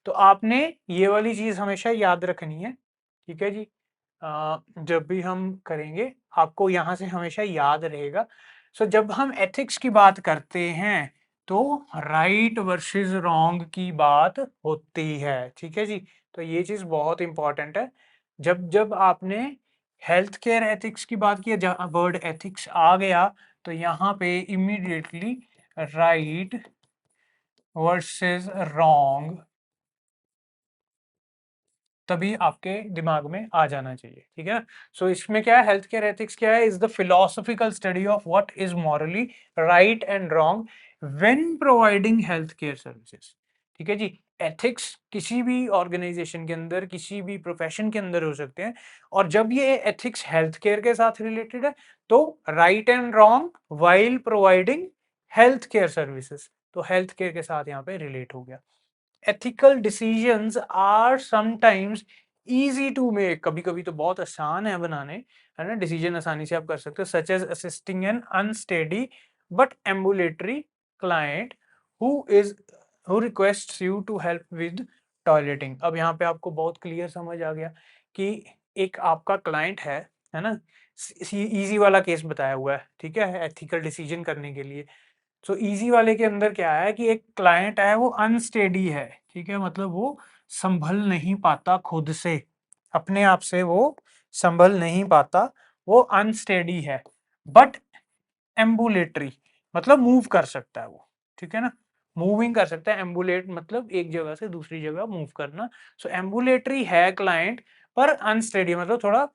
तो आपने ये वाली चीज हमेशा याद रखनी है, ठीक है जी। जब भी हम करेंगे आपको यहाँ से हमेशा याद रहेगा। सो जब हम एथिक्स की बात करते हैं तो राइट वर्सेस रॉन्ग की बात होती है, ठीक है जी। तो ये चीज बहुत इंपॉर्टेंट है। जब जब आपने हेल्थ केयर एथिक्स की बात की, जहाँ वर्ड एथिक्स आ गया तो यहाँ पे इमीडिएटली राइट वर्सेस रॉन्ग तभी आपके दिमाग में आ जाना चाहिए, ठीक है। सो इसमें क्या है, हेल्थ केयर एथिक्स क्या है, is the philosophical study of what is morally right and wrong when providing health care services, ठीक है जी। एथिक्स किसी भी ऑर्गेनाइजेशन के अंदर, किसी भी प्रोफेशन के अंदर हो सकते हैं, और जब ये एथिक्स हेल्थ केयर के साथ रिलेटेड है तो right and wrong while providing health care services, तो हेल्थ केयर के साथ यहाँ पे रिलेट हो गया। ethical decisions are sometimes easy to make, कभी कभी तो बहुत आसान है बनाने, है ना, डिसीजन आसानी से आप कर सकते हो, such as assisting an unsteady but ambulatory client who is who requests you to help with toileting। अब यहाँ पे आपको बहुत क्लियर समझ आ गया कि एक आपका क्लाइंट है ना, इजी वाला केस बताया हुआ है, ठीक है, एथिकल डिसीजन करने के लिए। सो इजी वाले के अंदर क्या है कि एक क्लाइंट है वो अनस्टेडी है, ठीक है, मतलब वो संभल नहीं पाता खुद से, अपने आप से वो संभल नहीं पाता, वो अनस्टेडी है, बट एम्बुलेटरी मतलब मूव कर सकता है वो, ठीक है ना, मूविंग कर सकता है। एम्बुलेट मतलब एक जगह से दूसरी जगह मूव करना। सो एम्बुलेटरी है क्लाइंट, पर अनस्टेडी मतलब थोड़ा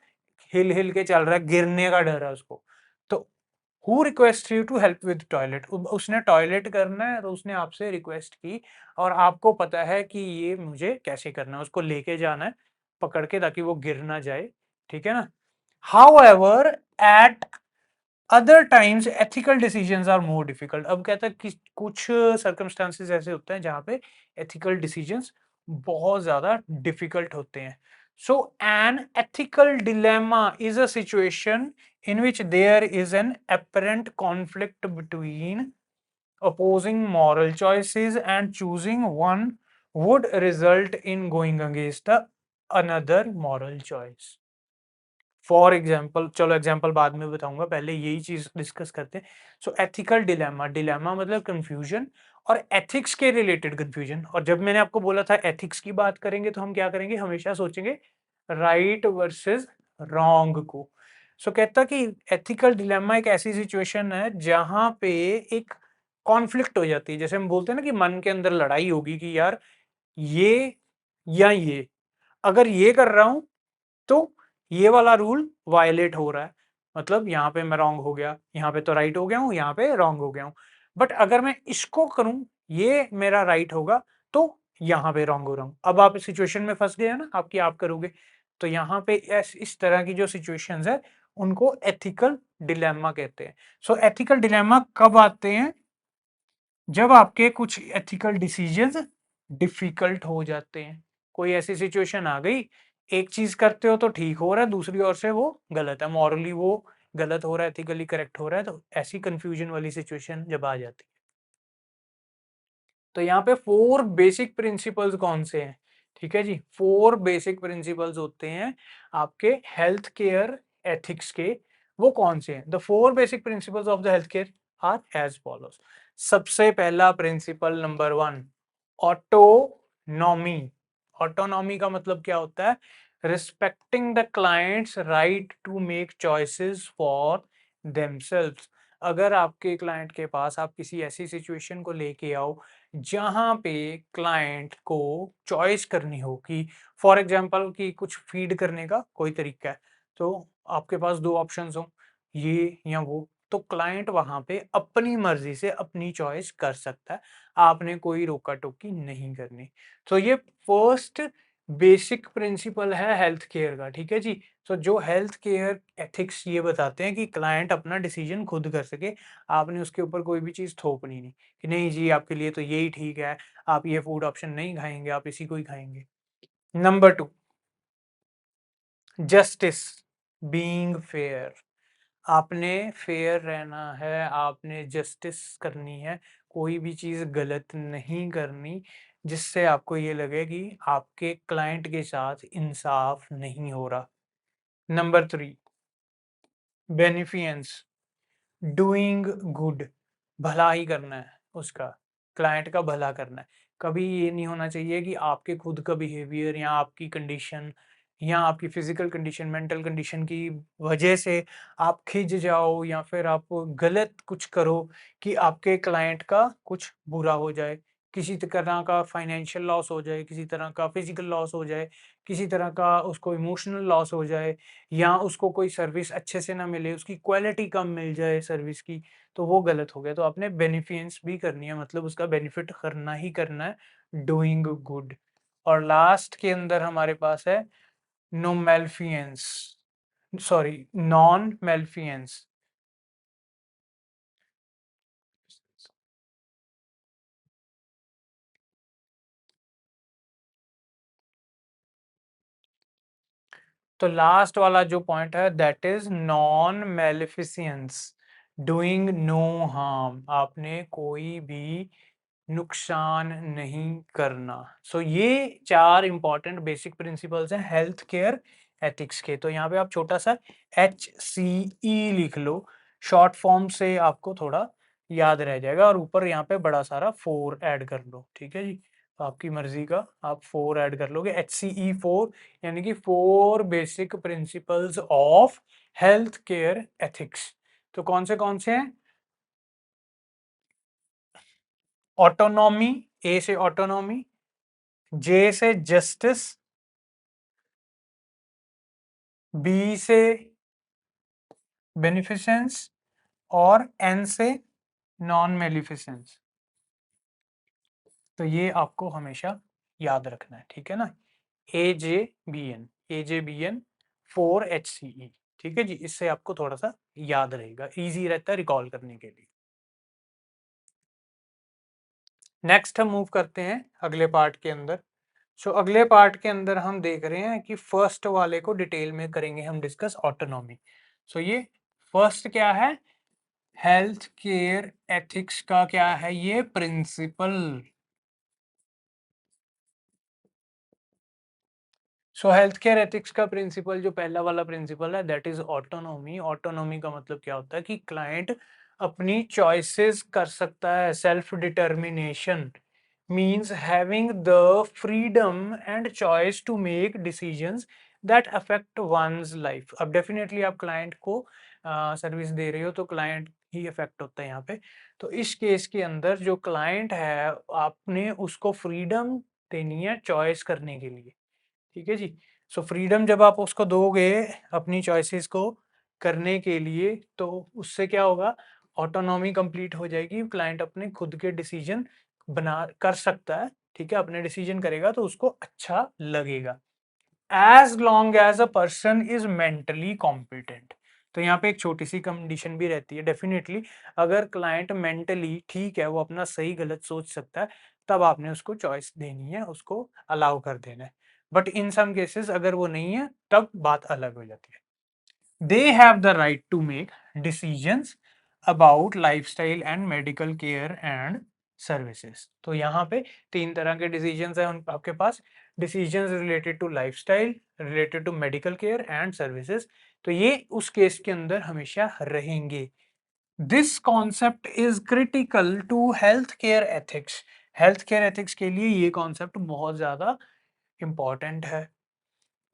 हिल हिल के चल रहा है, गिरने का डर है उसको। तो who request you to help with toilet, उसने टॉयलेट करना है तो उसने आपसे रिक्वेस्ट की, और आपको पता है कि ये मुझे कैसे करना है, उसको लेके जाना है पकड़ के ताकि वो गिर ना जाए, ठीक है ना। However at other times ethical decisions are more difficult. अब कहता है कि कुछ सर्कमस्टांसेस ऐसे होते हैं जहां पे एथिकल डिसीजंस बहुत ज्यादा डिफिकल्ट होते हैं। So an ethical dilemma is a situation in which there is an apparent conflict between opposing moral choices and choosing one would result in going against the another moral choice। For example, चलो एग्जाम्पल बाद में बताऊंगा, पहले यही चीज डिस्कस करते हैं। सो एथिकल डिलेमा, डिलेमा मतलब कंफ्यूजन, और एथिक्स के रिलेटेड कंफ्यूजन। और जब मैंने आपको बोला था एथिक्स की बात करेंगे तो हम क्या करेंगे, हमेशा सोचेंगे राइट वर्सेस रॉन्ग को। सो कहता कि एथिकल डिलेमा एक ऐसी सिचुएशन है जहां पे एक कॉन्फ्लिक्ट हो जाती है, जैसे हम बोलते हैं ना कि मन के अंदर लड़ाई होगी कि यार ये या ये, अगर ये कर रहा हूं तो ये वाला रूल वायलेट हो रहा है, मतलब यहाँ पे मैं रॉन्ग हो गया, यहाँ पे तो राइट हो गया हूँ, यहाँ पे रॉन्ग हो गया हूँ। बट अगर मैं इसको करूं, ये मेरा राइट होगा, तो यहाँ पे रॉन्ग हो रहा हूँ। अब आप सिचुएशन में फंस गए ना आपकी, आप करोगे तो यहाँ पे इस तरह की जो सिचुएशंस है उनको एथिकल डिलेमा कहते हैं। सो एथिकल डिलेमा कब आते हैं, जब आपके कुछ एथिकल डिसीजंस डिफिकल्ट हो जाते हैं। कोई ऐसी सिचुएशन आ गई, एक चीज करते हो तो ठीक हो रहा है, दूसरी ओर से वो गलत है, मॉरली वो गलत हो रहा है, एथिकली करेक्ट हो रहा है, तो ऐसी कंफ्यूजन वाली सिचुएशन जब आ जाती है। तो यहाँ पे 4 बेसिक प्रिंसिपल्स कौन से हैं, ठीक है जी, 4 बेसिक प्रिंसिपल्स होते हैं आपके हेल्थ केयर एथिक्स के। वो कौन से हैं, the 4 basic principles of the health care are as follows. सबसे पहला प्रिंसिपल नंबर 1, ऑटोनॉमी। ऑटोनॉमी का मतलब क्या होता है, respecting the client's right to make choices for themselves. अगर आपके क्लाइंट के पास आप किसी ऐसी सिचुएशन को लेके आओ जहां पे क्लाइंट को चॉइस करनी हो कि फॉर एग्जांपल कि कुछ फीड करने का कोई तरीका है, तो आपके पास 2 ऑप्शंस हो, ये या वो, तो क्लाइंट वहां पे अपनी मर्जी से अपनी चॉइस कर सकता है, आपने कोई रोका टोकी नहीं करनी। तो ये फर्स्ट बेसिक प्रिंसिपल है हेल्थ केयर का, ठीक है जी। तो जो हेल्थ केयर एथिक्स ये बताते हैं कि क्लाइंट अपना डिसीजन खुद कर सके, आपने उसके ऊपर कोई भी चीज थोपनी नहीं कि नहीं जी आपके लिए तो यही ठीक है, आप ये फूड ऑप्शन नहीं खाएंगे, आप इसी को ही खाएंगे। Number 2, justice, being fair. आपने फेयर रहना है, आपने जस्टिस करनी है, कोई भी चीज गलत नहीं करनी जिससे आपको ये लगे कि आपके क्लाइंट के साथ इंसाफ नहीं हो रहा। नंबर 3, बेनिफियंस, डूइंग गुड, भला ही करना है उसका, क्लाइंट का भला करना है। कभी ये नहीं होना चाहिए कि आपके खुद का बिहेवियर या आपकी कंडीशन या आपकी फिजिकल कंडीशन, मेंटल कंडीशन की वजह से आप खिंच जाओ या फिर आप गलत कुछ करो कि आपके क्लाइंट का कुछ बुरा हो जाए, किसी तरह का फाइनेंशियल लॉस हो जाए, किसी तरह का फिजिकल लॉस हो जाए, किसी तरह का उसको इमोशनल लॉस हो जाए, या उसको कोई सर्विस अच्छे से ना मिले, उसकी क्वालिटी कम मिल जाए सर्विस की, तो वो गलत हो गया। तो आपने बेनिफियंस भी करनी है, मतलब उसका बेनिफिट करना ही करना है, डूइंग गुड। और लास्ट के अंदर हमारे पास है no maleficence, sorry non maleficence. तो लास्ट वाला जो पॉइंट है that is non maleficence, doing no harm, आपने कोई भी नुकसान नहीं करना। सो ये 4 इंपॉर्टेंट बेसिक प्रिंसिपल्स हैं हेल्थ केयर एथिक्स के। तो यहाँ पे आप छोटा सा HCE लिख लो, शॉर्ट फॉर्म से आपको थोड़ा याद रह जाएगा, और ऊपर यहाँ पे बड़ा सारा 4 ऐड कर लो, ठीक है जी। तो आपकी मर्जी का आप 4 ऐड कर लोगे, HCE 4, यानी कि 4 basic principles of health care ethics. तो कौन से हैं? ऑटोनॉमी, ए से ऑटोनॉमी, जे से जस्टिस, बी से बेनिफिसेंस, और एन से नॉन मेलिफिसेंस। तो ये आपको हमेशा याद रखना है, ठीक है ना। ए जे बी एन 4 HCE, ठीक है जी। इससे आपको थोड़ा सा याद रहेगा, इजी रहता है रिकॉल करने के लिए। नेक्स्ट हम मूव करते हैं अगले पार्ट के अंदर। सो अगले पार्ट के अंदर हम देख रहे हैं कि फर्स्ट वाले को डिटेल में करेंगे हम डिस्कस, ऑटोनॉमी। सो ये फर्स्ट क्या है, हेल्थ केयर एथिक्स का क्या है ये principle. So health care ethics का प्रिंसिपल जो पहला वाला प्रिंसिपल है दैट इज ऑटोनॉमी। ऑटोनॉमी का मतलब क्या होता है कि क्लाइंट अपनी चॉइसेस कर सकता है, self determination means having the freedom and choice to make decisions that affect one's life. अब डेफिनेटली आप क्लाइंट को सर्विस दे रहे हो तो क्लाइंट ही अफेक्ट होता है यहाँ पे। तो इस केस के अंदर जो क्लाइंट है आपने उसको फ्रीडम देनी है चॉइस करने के लिए, ठीक है जी। सो फ्रीडम जब आप उसको दोगे अपनी चॉइसेस को करने के लिए, तो उससे क्या होगा, ऑटोनॉमी कंप्लीट हो जाएगी, क्लाइंट अपने खुद के डिसीजन बना कर सकता है, ठीक है। अपने डिसीजन करेगा तो उसको अच्छा लगेगा, as long as a person is mentally competent. तो यहाँ पे एक छोटी सी कंडीशन भी रहती है, डेफिनेटली अगर क्लाइंट मेंटली ठीक है, वो अपना सही गलत सोच सकता है, तब आपने उसको चॉइस देनी है, उसको अलाउ कर देना है। बट इन सम केसेस अगर वो नहीं है तब बात अलग हो जाती है। They have the right to make decisions about lifestyle and medical care and services। तो यहाँ पे 3 तरह के डिसीजंस हैं आपके पास, decisions related to lifestyle, related to medical care and services. तो ये उस केस के अंदर हमेशा रहेंगे। This concept is critical to health care ethics. Health care ethics के लिए ये कॉन्सेप्ट बहुत ज्यादा इंपॉर्टेंट है।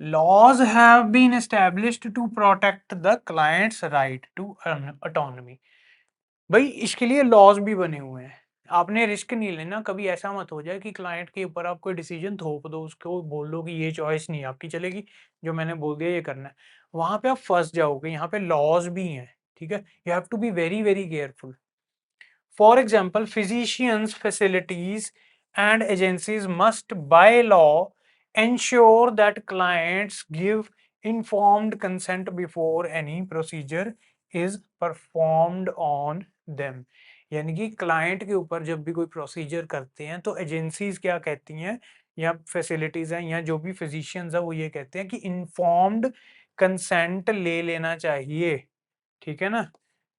Laws have been established to protect the client's right to autonomy। भाई इसके लिए लॉज भी बने हुए हैं, आपने रिस्क नहीं लेना। कभी ऐसा मत हो जाए कि क्लाइंट के ऊपर आप कोई डिसीजन थोप दो, उसको बोल दो कि ये चॉइस नहीं आपकी चलेगी, जो मैंने बोल दिया ये करना है, वहां पे आप फंस जाओगे। यहाँ पे लॉज भी हैं, ठीक है, you have to be very very careful. For example, physicians, facilities, and agencies must by law ensure that clients give informed consent before any procedure is performed on them. यानी कि क्लाइंट के ऊपर जब भी कोई प्रोसीजर करते हैं तो एजेंसीज क्या कहती हैं या फैसिलिटीज हैं या जो भी फिजिशियंस है वो ये कहते हैं कि इन्फॉर्म्ड कंसेंट ले लेना चाहिए, ठीक है ना,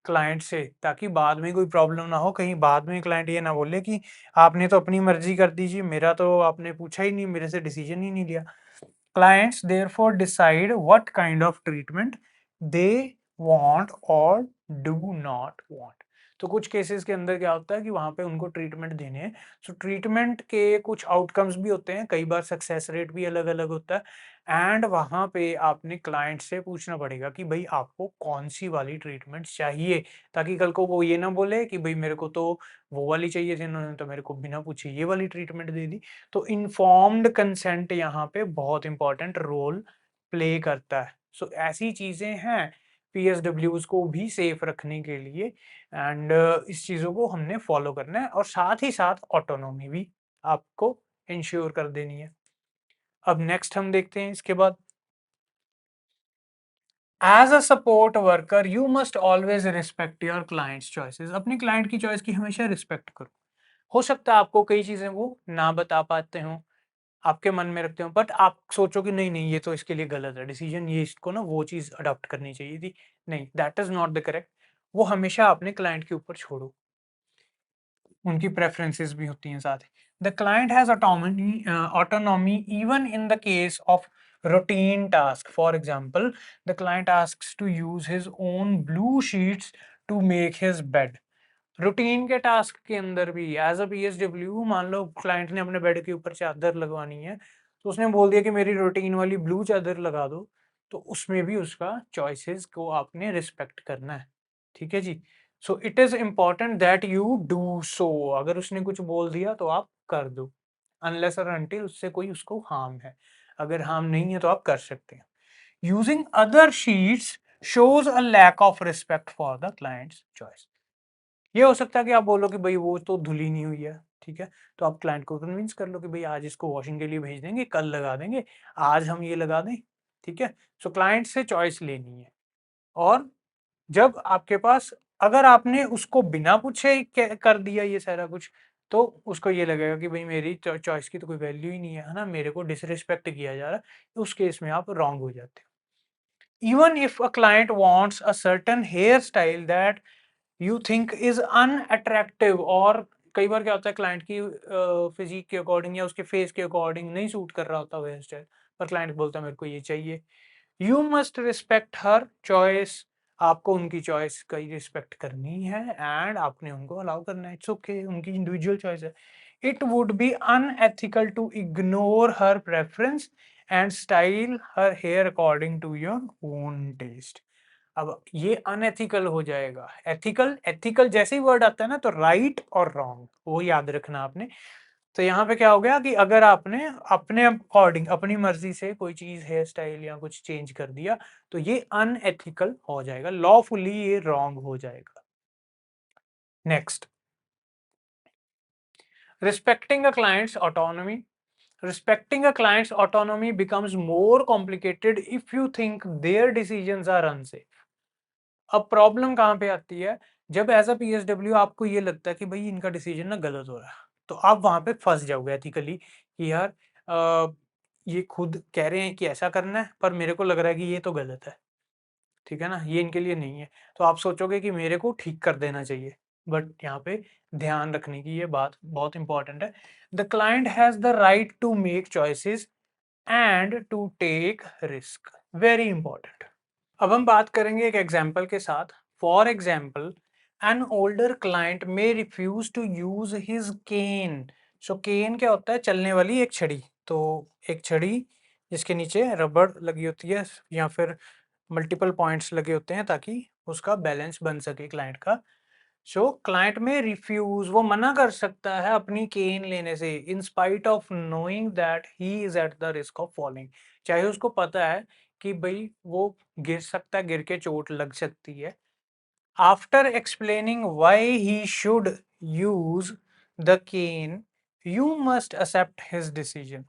क्लाइंट से, ताकि बाद में कोई प्रॉब्लम ना हो, कहीं बाद में क्लाइंट ये ना बोले कि आपने तो अपनी मर्जी कर दी जी, मेरा तो आपने पूछा ही नहीं, मेरे से डिसीजन ही नहीं लिया। Clients therefore decide what kind of treatment they want और डू नॉट वांट। तो कुछ केसेस के अंदर क्या होता है कि वहां पे उनको ट्रीटमेंट देने हैं, सो ट्रीटमेंट के कुछ आउटकम्स भी होते हैं, कई बार सक्सेस रेट भी अलग अलग होता है, एंड वहां पे आपने क्लाइंट से पूछना पड़ेगा कि भाई आपको कौन सी वाली ट्रीटमेंट चाहिए, ताकि कल को वो ये ना बोले कि भाई मेरे को तो वो वाली चाहिए थी, इन्होंने तो मेरे को बिना पूछे ये वाली ट्रीटमेंट दे दी। तो इन्फॉर्म्ड कंसेंट यहाँ पे बहुत इंपॉर्टेंट रोल प्ले करता है। सो ऐसी चीजें हैं पीएसडब्ल्यूज को भी सेफ रखने के लिए, एंड इस चीजों को हमने फॉलो करना है, और साथ ही साथ ऑटोनॉमी भी आपको इंश्योर कर देनी है। अब नेक्स्ट हम देखते हैं इसके बाद, as a support worker you must always respect your clients choices. अपनी क्लाइंट की चॉइस की हमेशा रिस्पेक्ट करो। हो सकता है आपको कई चीजें वो ना बता पाते हो, आपके मन में रखते हो, बट आप सोचो कि नहीं नहीं ये तो इसके लिए गलत है डिसीजन, ये इसको ना वो चीज अडॉप्ट करनी चाहिए थी। नहीं, that is not the correct. वो हमेशा अपने क्लाइंट के ऊपर छोड़ो, उनकी प्रेफरेंसेस भी होती हैं साथ ही। The client has autonomy even in the case of routine task. For example, the client asks to use his own blue sheets to make his bed. Routine के टास्क के अंदर भी एज अ पीएसडब्ल्यू, मान लो क्लाइंट ने अपने बेड के ऊपर चादर लगवानी है, तो उसने बोल दिया कि मेरी रूटीन वाली ब्लू चादर लगा दो, तो उसमें भी उसका चॉइसेस को आपने रिस्पेक्ट करना है, ठीक है जी। So it is important that you do so. अगर उसने कुछ बोल दिया तो आप कर दो, अनलेस और अनटिल उससे कोई उसको हार्म है। अगर हार्म नहीं है तो आप कर सकते हैं। Using other sheets shows a lack of respect for the client's choice. ये हो सकता है कि आप बोलो कि भाई वो तो धुली नहीं हुई है, ठीक है, तो आप क्लाइंट को कन्विंस कर लो कि भाई आज इसको वॉशिंग के लिए भेज देंगे, कल लगा देंगे, आज हम ये लगा दें, ठीक है। सो क्लाइंट से चॉइस लेनी है, और जब आपके पास, अगर आपने उसको बिना पूछे कर दिया ये सारा कुछ, तो उसको ये लगेगा कि भाई मेरी चॉइस की तो कोई वैल्यू ही नहीं है ना, मेरे को डिसरिस्पेक्ट किया जा रहा है, तो उस केस में आप रॉन्ग हो जाते हो। Even if a client wants a certain hair style that you think is unattractive, और कई बार क्या होता है क्लाइंट की फिजिक के अकॉर्डिंग या उसके फेस के अकॉर्डिंग नहीं सूट कर रहा होता वो हेयर स्टाइल, पर क्लाइंट बोलता है मेरे को ये चाहिए, you must respect her choice. आपको उनकी चॉइस का रिस्पेक्ट करनी है, एंड आपने उनको अलाउ करना है, इट्स ओके, उनकी इंडिविजुअल चॉइस है। It would be unethical to ignore her preference and style her hair according to your own taste. अब ये अनएथिकल हो जाएगा। एथिकल, एथिकल जैसे ही वर्ड आता है ना तो राइट और रॉन्ग वो याद रखना आपने। तो यहाँ पे क्या हो गया कि अगर आपने अपने अकॉर्डिंग अपनी मर्जी से कोई चीज हेयर स्टाइल या कुछ चेंज कर दिया तो ये अनएथिकल हो जाएगा, लॉफुली ये रॉन्ग हो जाएगा। Next, respecting a clients autonomy. Respecting a client's autonomy becomes more complicated if you think their decisions are unsafe. अब प्रॉब्लम कहाँ पे आती है, जब एज अ पीएसडब्ल्यू आपको ये लगता है कि भाई इनका डिसीजन ना गलत हो रहा है, तो आप वहां पे फंस जाओगे एथिकली कि यार ये खुद कह रहे हैं कि ऐसा करना है, पर मेरे को लग रहा है कि ये तो गलत है, ठीक है ना, ये इनके लिए नहीं है, तो आप सोचोगे कि मेरे को ठीक कर देना चाहिए। बट यहाँ पे ध्यान रखने की ये बात बहुत इंपॉर्टेंट है, the client has the right to make choices and to take risk, very important. अब हम बात करेंगे एक एग्जाम्पल के साथ। For example, an older client may refuse to use his cane. So cane क्या होता है, चलने वाली एक छड़ी। तो एक छड़ी जिसके नीचे रबड़ लगी होती है या फिर मल्टीपल पॉइंट्स लगे होते हैं ताकि उसका बैलेंस बन सके क्लाइंट का। सो क्लाइंट में रिफ्यूज, वो मना कर सकता है अपनी केन लेने से, in spite of knowing that he is at the risk of falling. चाहे उसको पता है कि भाई वो गिर सकता है, गिर के चोट लग सकती है, After explaining why he should use the cane, you must accept his decision.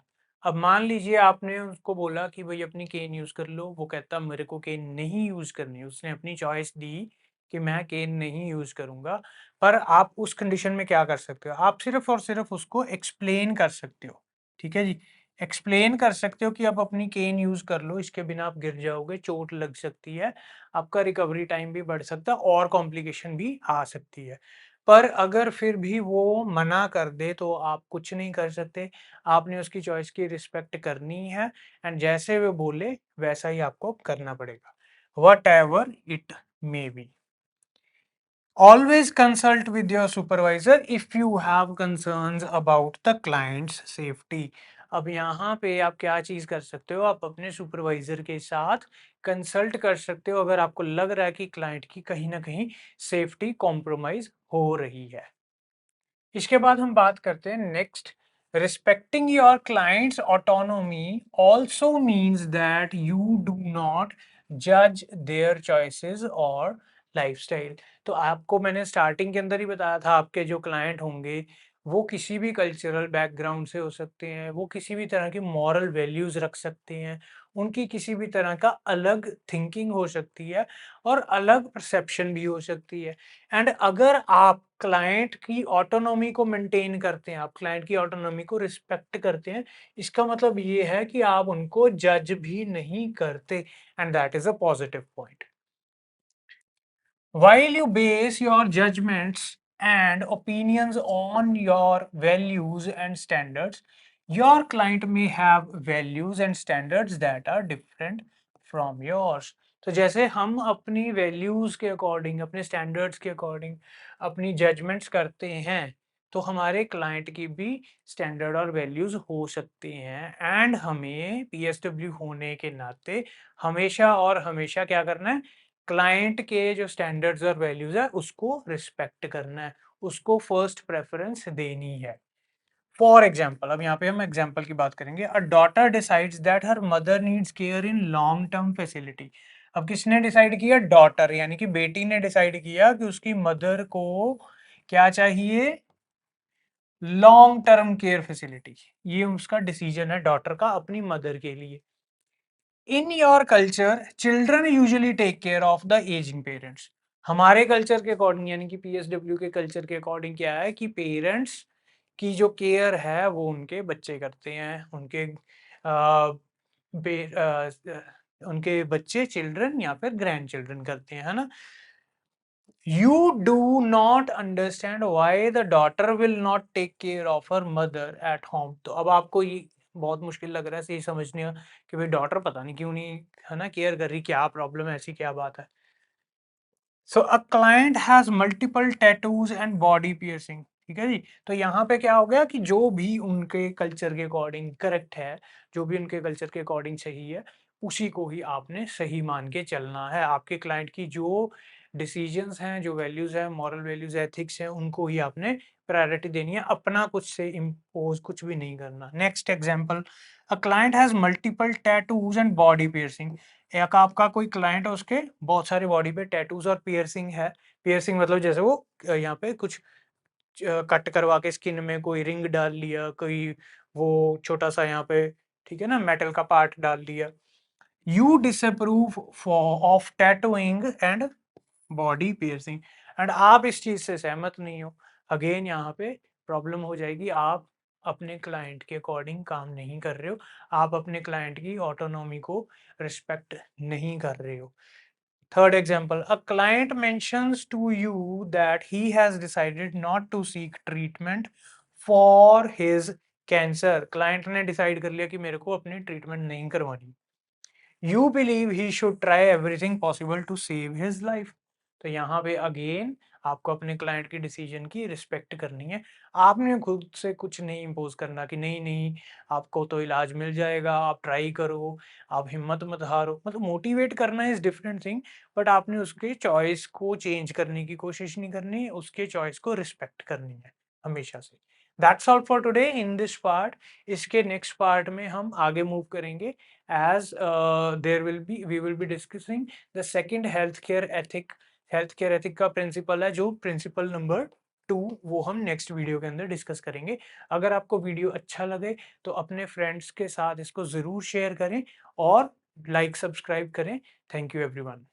अब मान लीजिए आपने उसको बोला कि भाई अपनी केन यूज कर लो, वो कहता मेरे को केन नहीं यूज करनी, उसने अपनी चॉइस दी कि मैं केन नहीं यूज करूंगा। पर आप उस कंडीशन में क्या कर सकते हो, आप सिर्फ और सिर्फ उसको एक्सप्लेन कर सकते हो। ठीक है जी, एक्सप्लेन कर सकते हो कि आप अपनी केन यूज कर लो, इसके बिना आप गिर जाओगे, चोट लग सकती है, आपका रिकवरी टाइम भी बढ़ सकता है और कॉम्प्लिकेशन भी आ सकती है। पर अगर फिर भी वो मना कर दे तो आप कुछ नहीं कर सकते, आपने उसकी चॉइस की रिस्पेक्ट करनी है एंड जैसे वो बोले वैसा ही आपको करना पड़ेगा, what ever it may be. Always consult with your supervisor if you have concerns about the client's safety. अब यहाँ पे आप क्या चीज कर सकते हो, आप अपने सुपरवाइजर के साथ कंसल्ट कर सकते हो अगर आपको लग रहा है कि क्लाइंट की कहीं ना कहीं सेफ्टी कॉम्प्रोमाइज हो रही है। इसके बाद हम बात करते हैं next, respecting your clients autonomy also means that you do not जज देयर चॉइसेस और लाइफस्टाइल। तो आपको मैंने स्टार्टिंग के अंदर ही बताया था, आपके जो क्लाइंट होंगे वो किसी भी कल्चरल बैकग्राउंड से हो सकते हैं, वो किसी भी तरह की मॉरल वैल्यूज रख सकते हैं, उनकी किसी भी तरह का अलग थिंकिंग हो सकती है और अलग परसेप्शन भी हो सकती है। एंड अगर आप क्लाइंट की ऑटोनॉमी को मेंटेन करते हैं, आप क्लाइंट की ऑटोनॉमी को रिस्पेक्ट करते हैं, इसका मतलब ये है कि आप उनको जज भी नहीं करते and that is a positive point. While you base your judgments and opinions on your values and standards, your client may have values and standards that are different from yours. तो जैसे हम अपनी वैल्यूज के अकॉर्डिंग, अपने स्टैंडर्ड्स के अकॉर्डिंग अपनी जजमेंट्स करते हैं, तो हमारे क्लाइंट की भी स्टैंडर्ड और वैल्यूज हो सकती हैं एंड हमें पीएसडब्ल्यू होने के नाते हमेशा और हमेशा क्या करना है, क्लाइंट के जो स्टैंडर्ड्स और वैल्यूज है उसको रिस्पेक्ट करना है, उसको फर्स्ट प्रेफरेंस देनी है। फॉर एग्जाम्पल, अब यहाँ पे हम एग्जाम्पल की बात करेंगे, a daughter decides that her mother needs care in long term facility. अब किसने डिसाइड किया, डॉटर, यानी कि बेटी ने डिसाइड किया कि उसकी मदर को क्या चाहिए, लॉन्ग टर्म केयर फैसिलिटी। ये उसका डिसीजन है डॉटर का अपनी मदर के लिए। In your culture children usually take care of the aging parents. हमारे कल्चर के अकॉर्डिंग यानी कि पीएसडब्ल्यू के कल्चर के अकॉर्डिंग क्या है कि पेरेंट्स की जो केयर है वो उनके बच्चे करते हैं, आ, उनके बच्चे, चिल्ड्रन या फिर ग्रैंड चिल्ड्रन करते हैं, है ना। You do not understand why the daughter will not take care of her mother at home. तो अब आपको ये बहुत मुश्किल लग रहा है सही समझने का कि भाई डॉटर पता नहीं क्यों नहीं, है ना, केयर कर रही, क्या प्रॉब्लम है, ऐसी क्या बात है। So a client has multiple tattoos and body piercing. ठीक है जी, तो यहाँ पे क्या हो गया कि जो भी उनके कल्चर के अकॉर्डिंग करेक्ट है, जो भी उनके कल्चर के अकॉर्डिंग सही है, उसी को ही आपने सही मान के चलना है। आपके क्लाइंट की जो डिसीजंस हैं, जो वैल्यूज हैं, मॉरल वैल्यूज, एथिक्स हैं, उनको ही आपने प्रायोरिटी देनी है, अपना कुछ से इम्पोज कुछ भी नहीं करना। Next example, a client has multiple tattoos and body piercing. एक आपका कोई क्लाइंट है, उसके बहुत सारे बॉडी पे टैटूज और पियर्सिंग है। पियर्सिंग मतलब जैसे वो यहाँ पे कुछ कट करवा के स्किन में कोई रिंग डाल लिया, कोई वो छोटा सा यहाँ पे, ठीक है ना, मेटल का पार्ट डाल लिया। You disapprove of tattooing and body piercing, and आप इस चीज से सहमत नहीं हो। अगेन यहाँ पे प्रॉब्लम हो जाएगी, आप अपने क्लाइंट के अकॉर्डिंग काम नहीं कर रहे हो, आप अपने क्लाइंट की ऑटोनॉमी को रिस्पेक्ट नहीं कर रहे हो। Third example, a client mentions to you that he has decided not to seek treatment for his cancer. Client ने डिसाइड कर लिया कि मेरे को अपनी ट्रीटमेंट नहीं करवानी, you believe he should try everything possible to save his life. तो यहाँ पे अगेन आपको अपने क्लाइंट की डिसीजन की रिस्पेक्ट करनी है। आपने खुद से कुछ नहीं इम्पोज करना कि नहीं नहीं आपको तो इलाज मिल जाएगा, आप ट्राई करो, आप हिम्मत मत हारो। मतलब मोटिवेट करना इज डिफरेंट थिंग, बट आपने उसके चॉइस को चेंज करने की कोशिश नहीं करनी, उसके चॉइस को रिस्पेक्ट करनी है हमेशा से। That's all for today in this part. इसके नेक्स्ट पार्ट में हम आगे मूव करेंगे as there will be we will be discussing the second healthcare ethic health care ethic का प्रिंसिपल है जो प्रिंसिपल नंबर 2, वो हम नेक्स्ट वीडियो के अंदर डिस्कस करेंगे। अगर आपको वीडियो अच्छा लगे तो अपने फ्रेंड्स के साथ इसको ज़रूर शेयर करें और लाइक सब्सक्राइब करें। Thank you everyone.